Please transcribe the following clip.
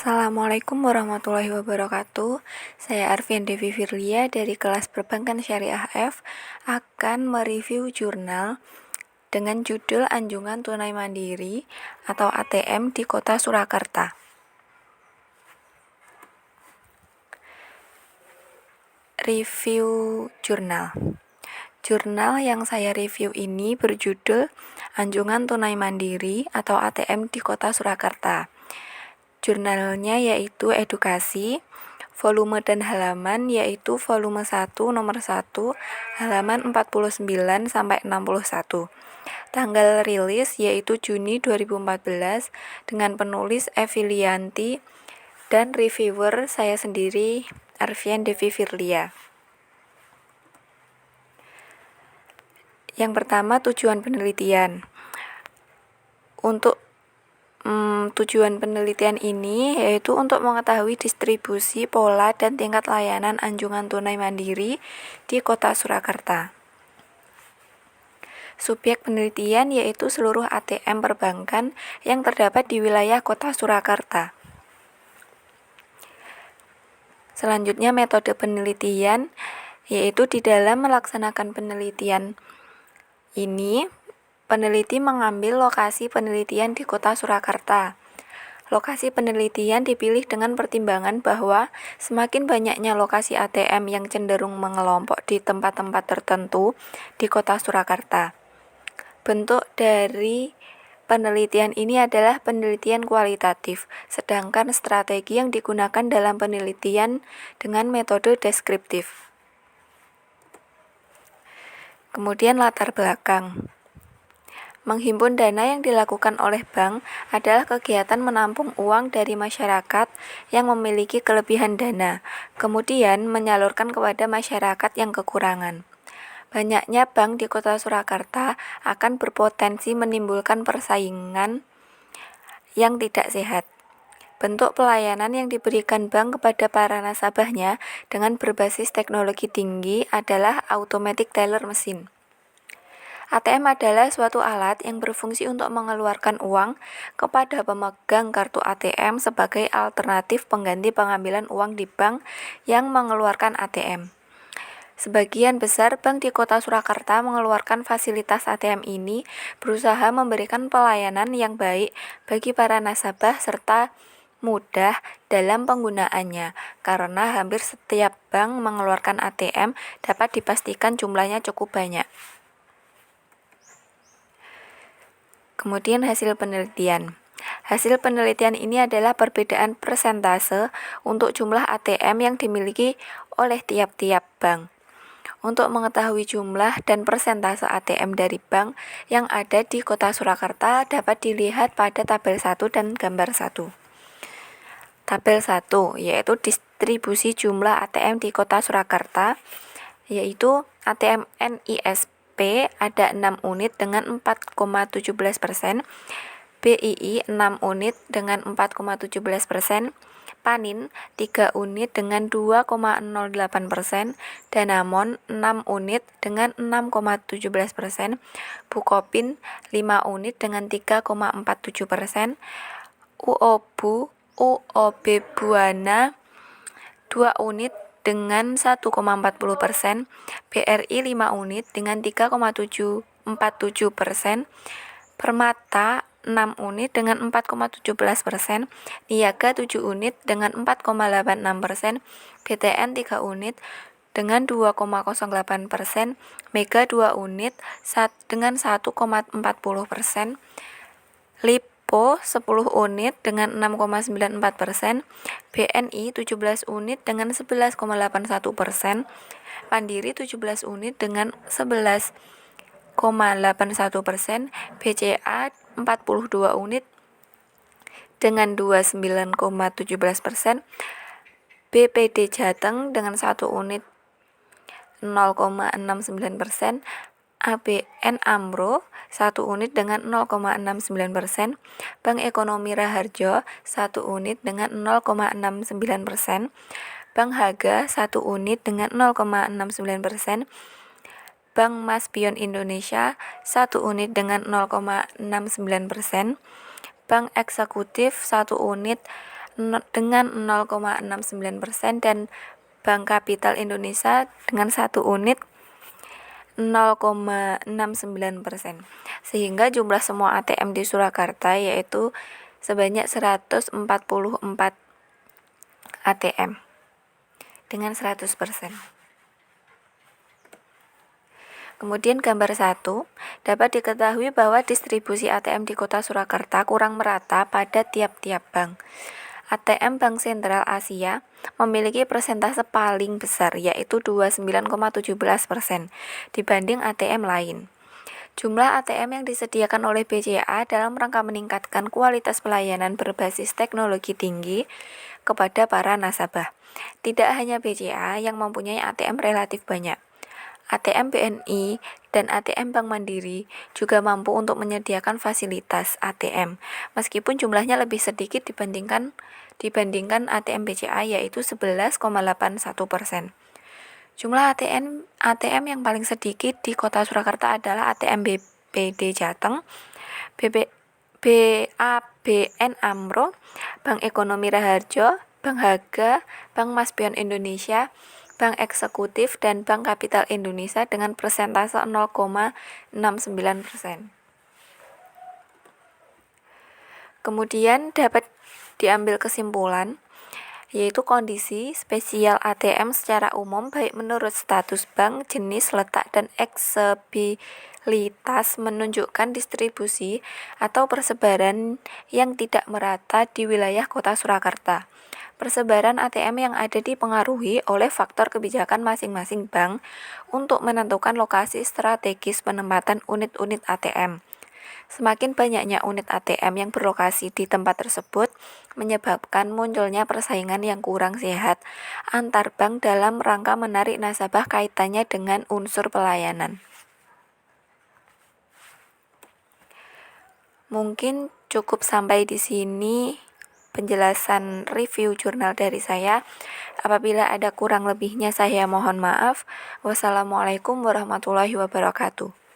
Assalamualaikum warahmatullahi wabarakatuh. Saya Arfian Devi Firlia dari kelas Perbankan Syariah F akan mereview jurnal dengan judul Anjungan Tunai Mandiri atau ATM di Kota Surakarta. Review jurnal. Jurnal yang saya review ini berjudul Anjungan Tunai Mandiri atau ATM di Kota Surakarta. Jurnalnya yaitu edukasi, volume dan halaman yaitu volume 1 nomor 1 halaman 49 sampai 61. Tanggal rilis yaitu Juni 2014 dengan penulis Evilianti dan reviewer saya sendiri Arfian Devi Firlia. Yang pertama, tujuan penelitian. Untuk tujuan penelitian ini yaitu untuk mengetahui distribusi, pola, dan tingkat layanan anjungan tunai mandiri di Kota Surakarta. Subjek penelitian yaitu seluruh ATM perbankan yang terdapat di wilayah Kota Surakarta. Selanjutnya, metode penelitian yaitu di dalam melaksanakan penelitian ini, peneliti mengambil lokasi penelitian di Kota Surakarta. Lokasi penelitian dipilih dengan pertimbangan bahwa semakin banyaknya lokasi ATM yang cenderung mengelompok di tempat-tempat tertentu di Kota Surakarta. Bentuk dari penelitian ini adalah penelitian kualitatif, sedangkan strategi yang digunakan dalam penelitian dengan metode deskriptif. Kemudian latar belakang. Menghimpun dana yang dilakukan oleh bank adalah kegiatan menampung uang dari masyarakat yang memiliki kelebihan dana, kemudian menyalurkan kepada masyarakat yang kekurangan. Banyaknya bank di Kota Surakarta akan berpotensi menimbulkan persaingan yang tidak sehat. Bentuk pelayanan yang diberikan bank kepada para nasabahnya dengan berbasis teknologi tinggi adalah automatic teller machine. ATM adalah suatu alat yang berfungsi untuk mengeluarkan uang kepada pemegang kartu ATM sebagai alternatif pengganti pengambilan uang di bank yang mengeluarkan ATM. Sebagian besar bank di Kota Surakarta mengeluarkan fasilitas ATM ini berusaha memberikan pelayanan yang baik bagi para nasabah serta mudah dalam penggunaannya, karena hampir setiap bank mengeluarkan ATM dapat dipastikan jumlahnya cukup banyak. Kemudian hasil penelitian. Hasil penelitian ini adalah perbedaan persentase untuk jumlah ATM yang dimiliki oleh tiap-tiap bank. Untuk mengetahui jumlah dan persentase ATM dari bank yang ada di Kota Surakarta dapat dilihat pada tabel 1 dan gambar 1. Tabel 1 yaitu distribusi jumlah ATM di Kota Surakarta, yaitu ATM NISP ada 6 unit dengan 4,17%, BII 6 unit dengan 4,17%, Panin 3 unit dengan 2,08%, Danamon 6 unit dengan 6,17%, Bukopin 5 unit dengan 3,47%, UOB Buana 2 unit dengan 1,40%, BRI 5 unit dengan 3,47%, Permata 6 unit dengan 4,17%, Niaga 7 unit dengan 4,86%, BTN 3 unit dengan 2,08%, Mega 2 unit dengan 1,40%, Lipo 10 unit dengan 6,94%, BNI 17 unit dengan 11,81%, Mandiri 17 unit dengan 11,81%, BCA 42 unit dengan 29,17%, BPD Jateng dengan 1 unit 0,69%, ABN AMRO 1 unit dengan 0,69%, Bank Ekonomi Raharjo 1 unit dengan 0,69%, Bank Haga 1 unit dengan 0,69%, Bank Maspion Indonesia 1 unit dengan 0,69%, Bank Eksekutif 1 unit dengan 0,69% dan Bank Kapital Indonesia dengan 1 unit 0,69%. Sehingga jumlah semua ATM di Surakarta yaitu sebanyak 144 ATM dengan 100%. Kemudian gambar 1, dapat diketahui bahwa distribusi ATM di Kota Surakarta kurang merata pada tiap-tiap bank. ATM Bank Sentral Asia memiliki persentase paling besar yaitu 29,17% dibanding ATM lain. Jumlah ATM yang disediakan oleh BCA dalam rangka meningkatkan kualitas pelayanan berbasis teknologi tinggi kepada para nasabah. Tidak hanya BCA yang mempunyai ATM relatif banyak. ATM BNI dan ATM Bank Mandiri juga mampu untuk menyediakan fasilitas ATM, meskipun jumlahnya lebih sedikit dibandingkan ATM BCA yaitu 11,81%. Jumlah ATM yang paling sedikit di Kota Surakarta adalah ATM BPD Jateng, BABN AMRO, Bank Ekonomi Raharjo, Bank Haga, Bank Maspion Indonesia, Bank Eksekutif, dan Bank Kapital Indonesia dengan persentase 0,69%. Kemudian dapat diambil kesimpulan, yaitu kondisi spesial ATM secara umum baik menurut status bank, jenis, letak, dan eksibilitas menunjukkan distribusi atau persebaran yang tidak merata di wilayah Kota Surakarta. Persebaran ATM yang ada dipengaruhi oleh faktor kebijakan masing-masing bank untuk menentukan lokasi strategis penempatan unit-unit ATM. Semakin banyaknya unit ATM yang berlokasi di tempat tersebut menyebabkan munculnya persaingan yang kurang sehat antar bank dalam rangka menarik nasabah kaitannya dengan unsur pelayanan. Mungkin cukup sampai di sini penjelasan review jurnal dari saya. Apabila ada kurang lebihnya saya mohon maaf. Wassalamualaikum warahmatullahi wabarakatuh.